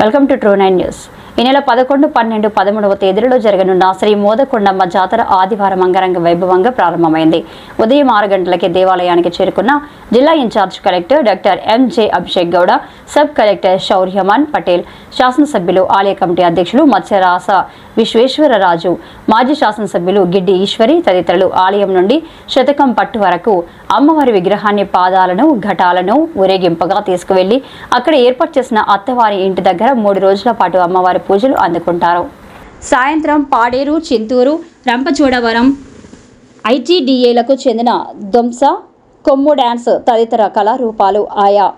Welcome to true 9 news. ఈ నెల 11, 12, 13వ తేదీలలో జరగనున్న శ్రీ మోదకొండమ్మ జాతర ఆదివారం అంగరంగ వైభవంగా ప్రారంభమైంది. ఉదయం 6 గంటలకే దేవాలయానికి చేరుకున్న జిల్లా incharge collector doctor MJ Abhishek Gowda, sub collector Shauryaman Patel, శాసనసభ్యులు, ఆలయ కమిటీ అధ్యక్షులు మత్స్యరాస విశ్వేశ్వరరాజు, మాజీ శాసనసభ్యులు గిడ్డి ఈశ్వరి తదితరులు ఆలయం నుండి శతకం పట్టు వరకు అమ్మవారి విగ్రహాన్ని పాదాలను, ఘటాలను ఊరేగింపుగా తీసుకువెళ్లి అక్కడ ఏర్పాటు చేసిన అత్తవారి ఇంటి దగ్గర 3 రోజుల పాటు అమ్మవారి పూజలు అందుకుంటారు. సాయంత్రం పాడేరు, చింతూరు, రంపచోడవరం ఐటీడీఏలకు చెందిన దొంస, కొమ్ము డ్యాన్స్ తదితర కళారూపాలు, ఆయా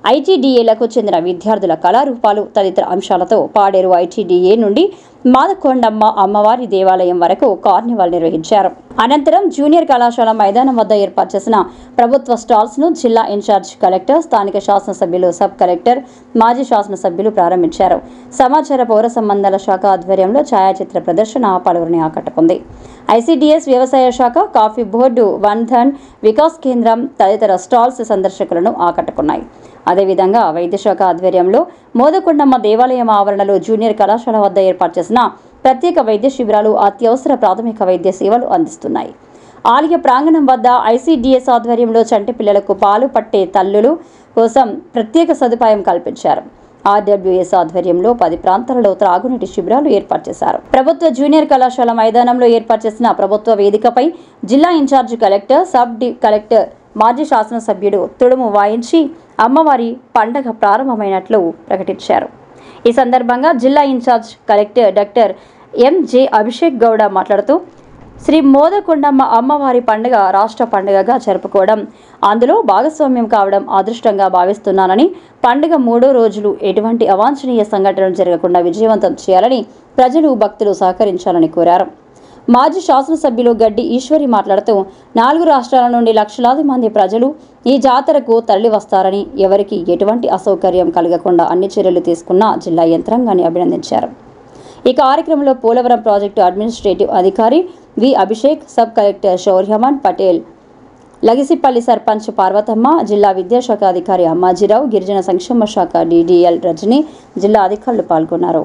ఐటీడీఏలకు చెందిన విద్యార్థుల కళారూపాలు తదితర అంశాలతో పాడేరు ఐటీడీఏ నుండి మోదకొండమ్మ అమ్మవారి దేవాలయం వరకు కార్నివాల్ నిర్వహించారు. అనంతరం జూనియర్ కళాశాల మైదానం వద్ద ఏర్పాటు చేసిన ప్రభుత్వ స్టాల్స్ ను జిల్లా ఇన్ఛార్జ్ కలెక్టర్, స్థానిక శాసనసభ్యులు, సబ్ కలెక్టర్, మాజీ శాసనసభ్యులు ప్రారంభించారు. సమాచార పౌర సంబంధాల శాఖ ఆధ్వర్యంలో ఛాయాచిత్ర ప్రదర్శన పలువురిని ఆకట్టుకుంది. ఐసీడీఎస్, వ్యవసాయ శాఖ, కాఫీ బోర్డు, వన్ధన్ వికాస్ కేంద్రం తదితర స్టాల్స్ సందర్శకులను ఆకట్టుకున్నాయి. అదేవిధంగా వైద్యశాఖ ఆధ్వర్యంలో మోదకొండమ్మ దేవాలయం ఆవరణలో జూనియర్ కళాశాల వద్ద ఏర్పాటు చేసిన ప్రత్యేక వైద్య శిబిరాలు అత్యవసర ప్రాథమిక వైద్య సేవలు అందిస్తున్నాయి. ఆలయ ప్రాంగణం వద్ద ఐసీడీఎస్ ఆధ్వర్యంలో చంటి పిల్లలకు పాలు పట్టే తల్లులు కోసం ప్రత్యేక సదుపాయం కల్పించారు. ఆర్డబ్ల్యూఎస్ ఆధ్వర్యంలో 10 ప్రాంతాలలో త్రాగునీటి శిబిరాలు ఏర్పాటు చేశారు. ప్రభుత్వ జూనియర్ కళాశాల మైదానంలో ఏర్పాటు చేసిన ప్రభుత్వ వేదికపై జిల్లా ఇన్ఛార్జ్ కలెక్టర్, సబ్ కలెక్టర్, మాజీ శాసనసభ్యుడు తుడుము వాయించి అమ్మవారి పండగ ప్రారంభమైనట్లు ప్రకటించారు. ఈ సందర్భంగా జిల్లా incharge collector doctor MJ Abhishek Gowda మాట్లాడుతూ, శ్రీ మోదకొండమ్మ అమ్మవారి పండుగ రాష్ట్ర పండుగగా జరుపుకోవడం, అందులో భాగస్వామ్యం కావడం అదృష్టంగా భావిస్తున్నానని, పండుగ 3 రోజులు ఎటువంటి అవాంఛనీయ సంఘటనలు జరగకుండా విజయవంతం చేయాలని ప్రజలు, భక్తులు సహకరించాలని కోరారు. మాజీ శాసనసభ్యులు గడ్డి ఈశ్వరి మాట్లాడుతూ, 4 రాష్ట్రాల నుండి లక్షలాది మంది ప్రజలు ఈ జాతరకు తరలి వస్తారని, ఎవరికి ఎటువంటి అసౌకర్యం కలగకుండా అన్ని చర్యలు తీసుకున్న జిల్లా యంత్రాంగాన్ని అభినందించారు. ఈ కార్యక్రమంలో పోలవరం ప్రాజెక్టు అడ్మినిస్ట్రేటివ్ అధికారి వి అభిషేక్, సబ్ కలెక్టర్ శౌర్యమాన్ పటేల్, లగిసిపల్లి సర్పంచ్ పార్వతమ్మ, జిల్లా విద్యాశాఖ అధికారి అమ్మాజీరావు, గిరిజన సంక్షేమ శాఖ డీడీఎల్ రజని, జిల్లా అధికారులు పాల్గొన్నారు.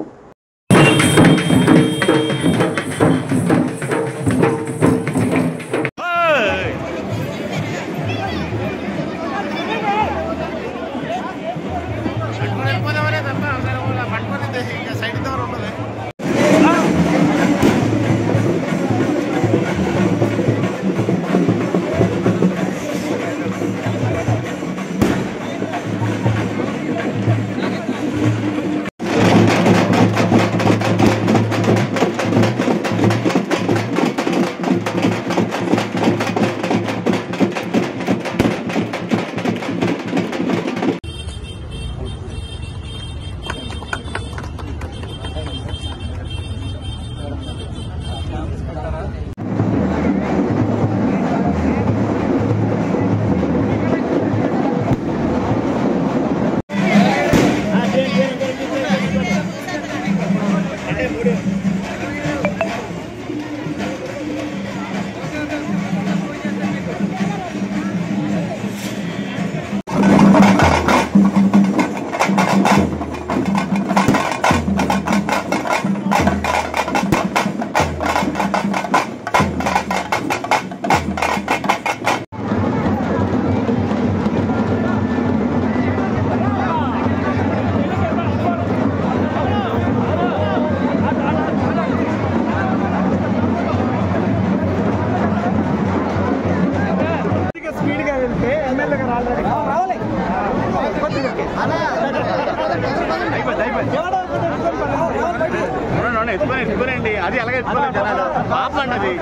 ఎత్తుకోండి, అది అలాగే ఎత్తుకోలేదు జనాలు. పాపం అండి, అది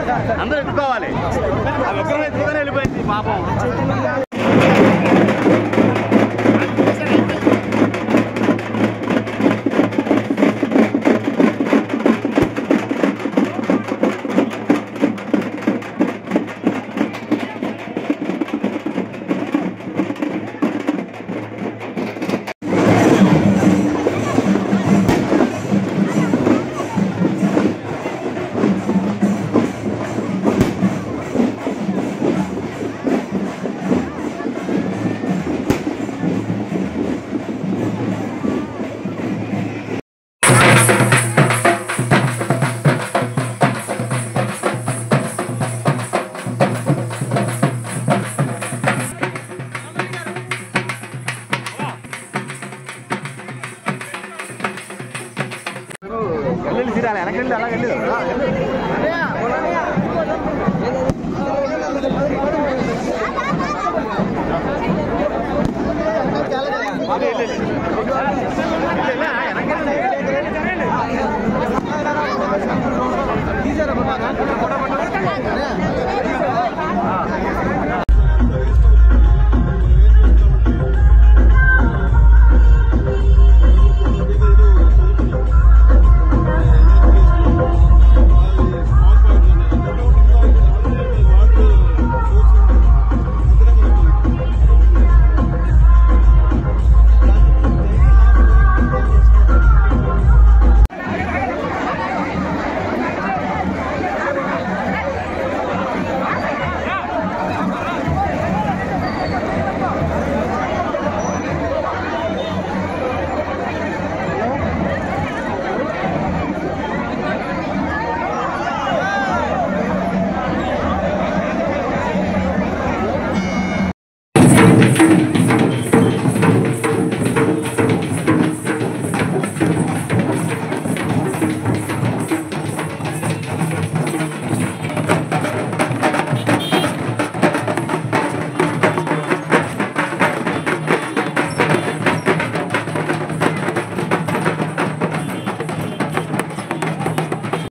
అందరూ ఎత్తుకోవాలి. అది ఒక్కరు ఎత్తుకొని వెళ్ళిపోయింది పాపం. మీరు అలా వెనకెళ్ళి అలా వెళ్ళి అదే